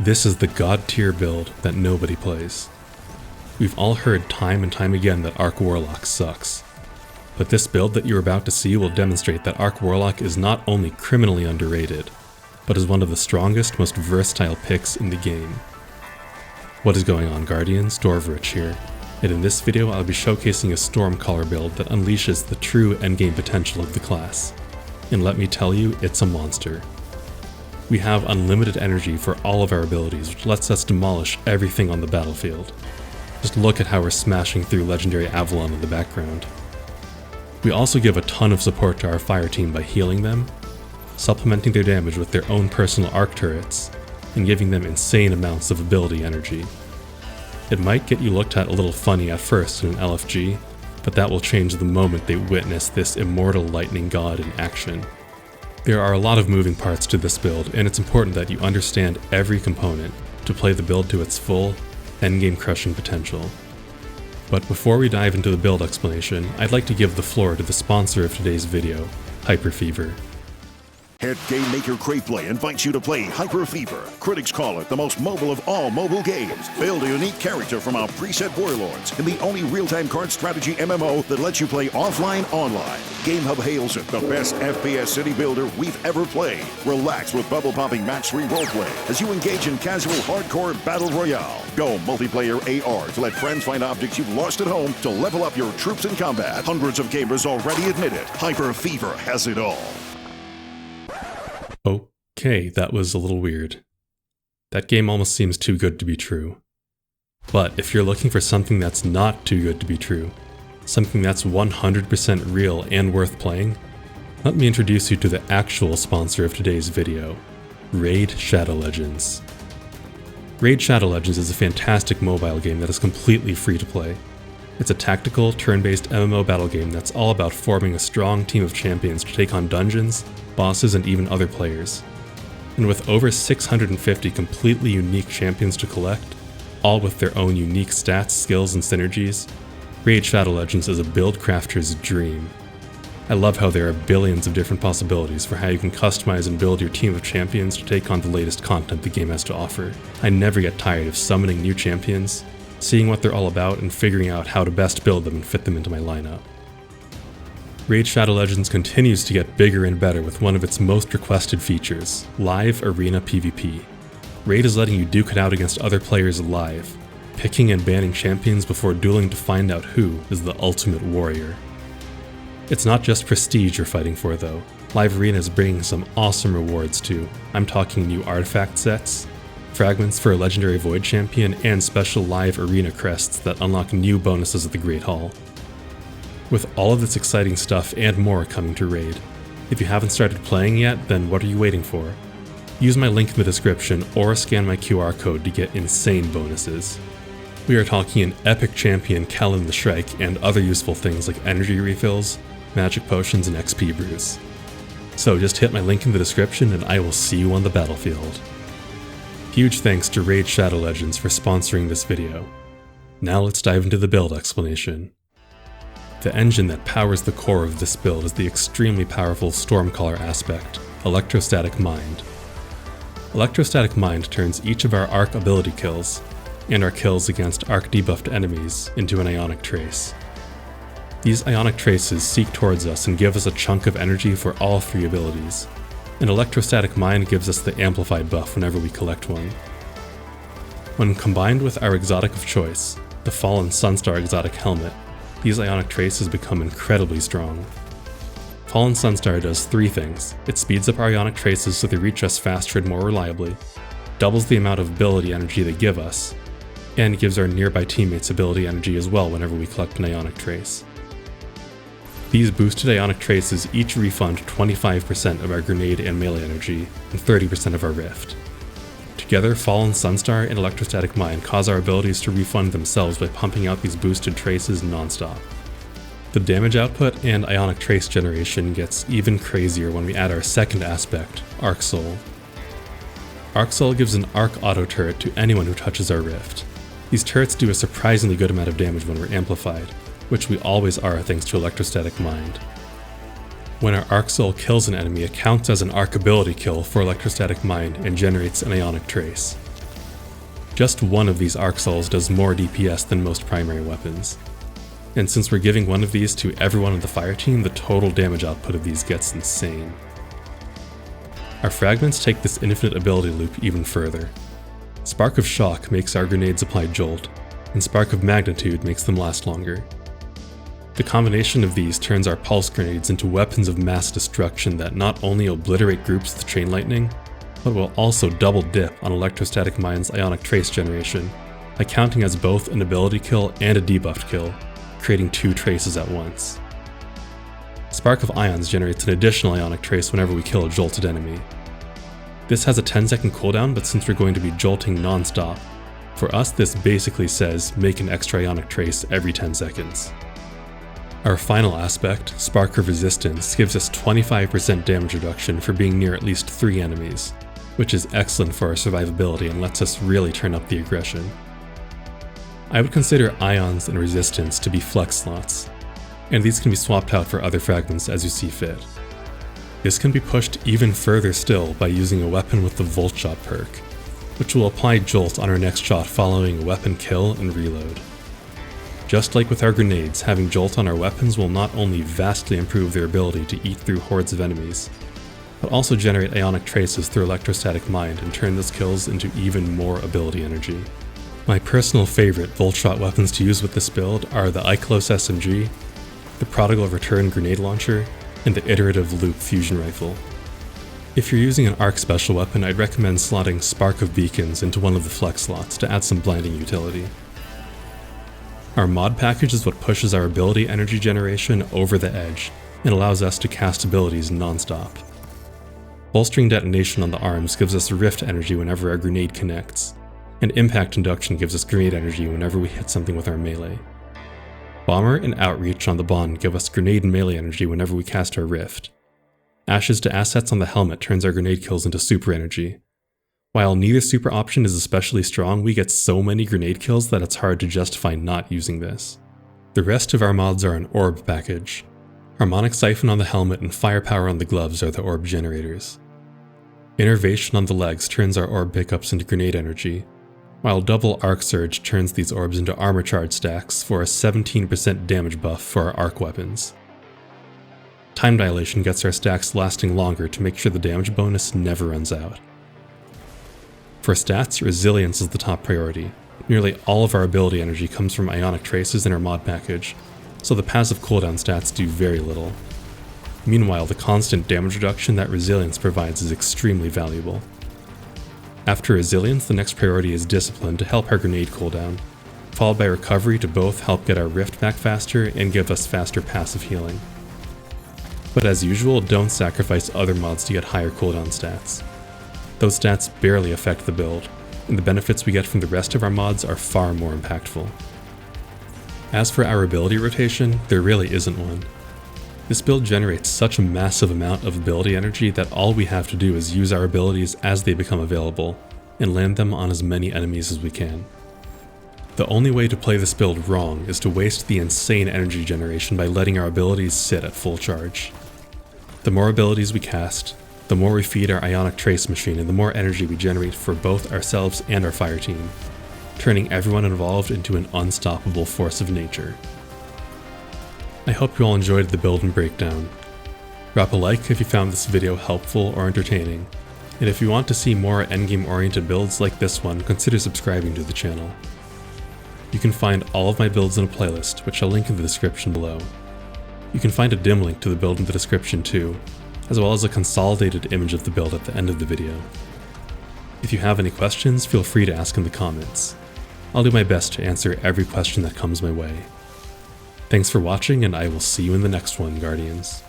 This is the god tier build that nobody plays. We've all heard time and time again that Arc Warlock sucks. But this build that you're about to see will demonstrate that Arc Warlock is not only criminally underrated, but is one of the strongest, most versatile picks in the game. What is going on, Guardians? Dorvrich here, and in this video I'll be showcasing a Stormcaller build that unleashes the true endgame potential of the class. And let me tell you, it's a monster. We have unlimited energy for all of our abilities, which lets us demolish everything on the battlefield. Just look at how we're smashing through Legendary Avalon in the background. We also give a ton of support to our fire team by healing them, supplementing their damage with their own personal arc turrets, and giving them insane amounts of ability energy. It might get you looked at a little funny at first in an LFG, but that will change the moment they witness this immortal lightning god in action. There are a lot of moving parts to this build, and it's important that you understand every component to play the build to its full, endgame crushing potential. But before we dive into the build explanation, I'd like to give the floor to the sponsor of today's video, Hyperfever. Head Game Maker Craveplay invites you to play Hyper Fever. Critics call it the most mobile of all mobile games. Build a unique character from our preset warlords in the only real-time card strategy MMO that lets you play offline online. GameHub hails it the best FPS city builder we've ever played. Relax with bubble-popping match-3 roleplay as you engage in casual hardcore battle royale. Go multiplayer AR to let friends find objects you've lost at home to level up your troops in combat. Hundreds of gamers already admit it. Hyper Fever has it all. Okay, that was a little weird. That game almost seems too good to be true. But if you're looking for something that's not too good to be true, something that's 100% real and worth playing, let me introduce you to the actual sponsor of today's video, Raid Shadow Legends. Raid Shadow Legends is a fantastic mobile game that is completely free to play. It's a tactical, turn-based MMO battle game that's all about forming a strong team of champions to take on dungeons, bosses, and even other players. And with over 650 completely unique champions to collect, all with their own unique stats, skills, and synergies, Raid Shadow Legends is a build crafter's dream. I love how there are billions of different possibilities for how you can customize and build your team of champions to take on the latest content the game has to offer. I never get tired of summoning new champions, seeing what they're all about, and figuring out how to best build them and fit them into my lineup. Raid Shadow Legends continues to get bigger and better with one of its most requested features, Live Arena PvP. Raid is letting you duke it out against other players live, picking and banning champions before dueling to find out who is the ultimate warrior. It's not just prestige you're fighting for though. Live Arena is bringing some awesome rewards too. I'm talking new artifact sets, fragments for a legendary Void champion, and special live arena crests that unlock new bonuses at the Great Hall. With all of this exciting stuff and more coming to Raid, if you haven't started playing yet, then what are you waiting for? Use my link in the description or scan my QR code to get insane bonuses. We are talking an epic champion Kellen the Shrike and other useful things like energy refills, magic potions, and XP brews. So just hit my link in the description and I will see you on the battlefield. Huge thanks to Raid Shadow Legends for sponsoring this video. Now let's dive into the build explanation. The engine that powers the core of this build is the extremely powerful Stormcaller aspect, Electrostatic Mind. Electrostatic Mind turns each of our Arc ability kills, and our kills against Arc debuffed enemies, into an Ionic Trace. These Ionic Traces seek towards us and give us a chunk of energy for all 3 abilities, and Electrostatic Mind gives us the amplified buff whenever we collect one. When combined with our exotic of choice, the Fallen Sunstar exotic helmet, these Ionic Traces become incredibly strong. Fallen Sunstar does 3 things. It speeds up our Ionic Traces so they reach us faster and more reliably, doubles the amount of ability energy they give us, and gives our nearby teammates ability energy as well whenever we collect an Ionic Trace. These boosted Ionic Traces each refund 25% of our grenade and melee energy, and 30% of our rift. Together, Fallen Sunstar and Electrostatic Mind cause our abilities to refund themselves by pumping out these boosted traces non-stop. The damage output and Ionic Trace generation gets even crazier when we add our second aspect, Arc Soul. Arc Soul gives an Arc auto turret to anyone who touches our rift. These turrets do a surprisingly good amount of damage when we're amplified, which we always are thanks to Electrostatic Mind. When our Arc Soul kills an enemy, it counts as an Arc ability kill for Electrostatic Mind and generates an Ionic Trace. Just one of these Arc Souls does more DPS than most primary weapons. And since we're giving one of these to everyone on the fire team, the total damage output of these gets insane. Our Fragments take this infinite ability loop even further. Spark of Shock makes our grenades apply Jolt, and Spark of Magnitude makes them last longer. The combination of these turns our pulse grenades into weapons of mass destruction that not only obliterate groups with chain lightning, but will also double dip on Electrostatic Mind's Ionic Trace generation by counting as both an ability kill and a debuffed kill, creating 2 traces at once. Spark of Ions generates an additional Ionic Trace whenever we kill a jolted enemy. This has a 10-second cooldown, but since we're going to be jolting non-stop, for us this basically says make an extra Ionic Trace every 10 seconds. Our final aspect, Spark of Resistance, gives us 25% damage reduction for being near at least 3 enemies, which is excellent for our survivability and lets us really turn up the aggression. I would consider Ions and Resistance to be flex slots, and these can be swapped out for other fragments as you see fit. This can be pushed even further still by using a weapon with the Volt Shot perk, which will apply Jolt on our next shot following a weapon kill and reload. Just like with our grenades, having Jolt on our weapons will not only vastly improve their ability to eat through hordes of enemies, but also generate Ionic Traces through Electrostatic Mind and turn those kills into even more ability energy. My personal favorite Volt Shot weapons to use with this build are the Ikelos SMG, the Prodigal Return Grenade Launcher, and the Iterative Loop Fusion Rifle. If you're using an Arc special weapon, I'd recommend slotting Spark of Beacons into one of the flex slots to add some blinding utility. Our mod package is what pushes our ability energy generation over the edge and allows us to cast abilities non-stop. Bolstering Detonation on the arms gives us Rift energy whenever our grenade connects, and Impact Induction gives us grenade energy whenever we hit something with our melee. Bomber and Outreach on the Bond give us grenade and melee energy whenever we cast our Rift. Ashes to Assets on the helmet turns our grenade kills into super energy. While neither super option is especially strong, we get so many grenade kills that it's hard to justify not using this. The rest of our mods are an orb package. Harmonic Siphon on the helmet and Firepower on the gloves are the orb generators. Innervation on the legs turns our orb pickups into grenade energy, while Double Arc Surge turns these orbs into armor charge stacks for a 17% damage buff for our arc weapons. Time Dilation gets our stacks lasting longer to make sure the damage bonus never runs out. For stats, Resilience is the top priority. Nearly all of our ability energy comes from Ionic Traces in our mod package, so the passive cooldown stats do very little. Meanwhile, the constant damage reduction that Resilience provides is extremely valuable. After Resilience, the next priority is Discipline to help our grenade cooldown, followed by Recovery to both help get our Rift back faster and give us faster passive healing. But as usual, don't sacrifice other mods to get higher cooldown stats. Those stats barely affect the build, and the benefits we get from the rest of our mods are far more impactful. As for our ability rotation, there really isn't one. This build generates such a massive amount of ability energy that all we have to do is use our abilities as they become available, and land them on as many enemies as we can. The only way to play this build wrong is to waste the insane energy generation by letting our abilities sit at full charge. The more abilities we cast, the more we feed our Ionic Trace machine and the more energy we generate for both ourselves and our fire team, turning everyone involved into an unstoppable force of nature. I hope you all enjoyed the build and breakdown. Drop a like if you found this video helpful or entertaining, and if you want to see more endgame oriented builds like this one, consider subscribing to the channel. You can find all of my builds in a playlist, which I'll link in the description below. You can find a dim link to the build in the description too, as well as a consolidated image of the build at the end of the video. If you have any questions, feel free to ask in the comments. I'll do my best to answer every question that comes my way. Thanks for watching, and I will see you in the next one, Guardians.